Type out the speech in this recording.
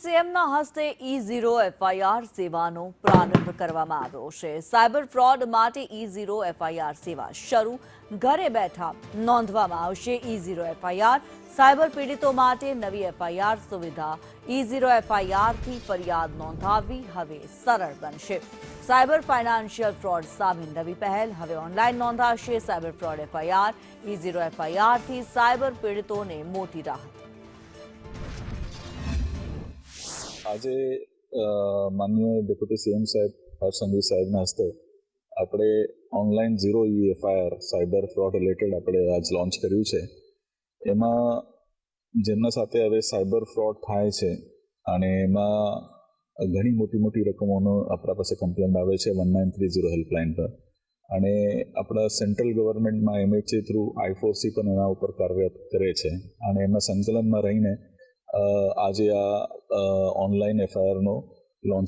સીએમના હસ્તે E0 FIR સેવાનો પ્રારંભ કરવામાં આવ્યો છે। સાયબર ફ્રોડ માટે E0 FIR સેવા શરૂ, ઘરે બેઠા નોંધવામાં આવશે E0 FIR। સાયબર પીડિતો માટે નવી FIR સુવિધા। E0 FIR થી ફરિયાદ નોંધાવવી હવે સરળ બનશે। સાયબર ફાઇનાન્શિયલ ફ્રોડ સામે નવી પહેલ, હવે ઓનલાઈન નોંધાશે cyber fraud FIR। E0 FIR થી સાયબર પીડિતોને મોટી રાહત। આજે માનનીય ડેપ્યુટી સીએમ સાહેબ હર્ષ સંઘવી સાહેબના હસ્તે આપણે online zero FIR cyber fraud related આપણે આજ લોન્ચ કર્યું છે। એમાં જેમના સાથે હવે સાયબર ફ્રોડ થાય છે અને એમાં ઘણી મોટી રકમોનો આપણા પાસે કમ્પ્લેન્ટ આવે છે 1930 હેલ્પલાઇન પર, અને આપણા સેન્ટ્રલ ગવર્મેન્ટમાં MHA થ્રુ I4C પણ એના ઉપર કાર્યરત કરે છે, અને એમના સંકલનમાં રહીને આજે આ ઓનલાઈન FIRનો લોન્ચ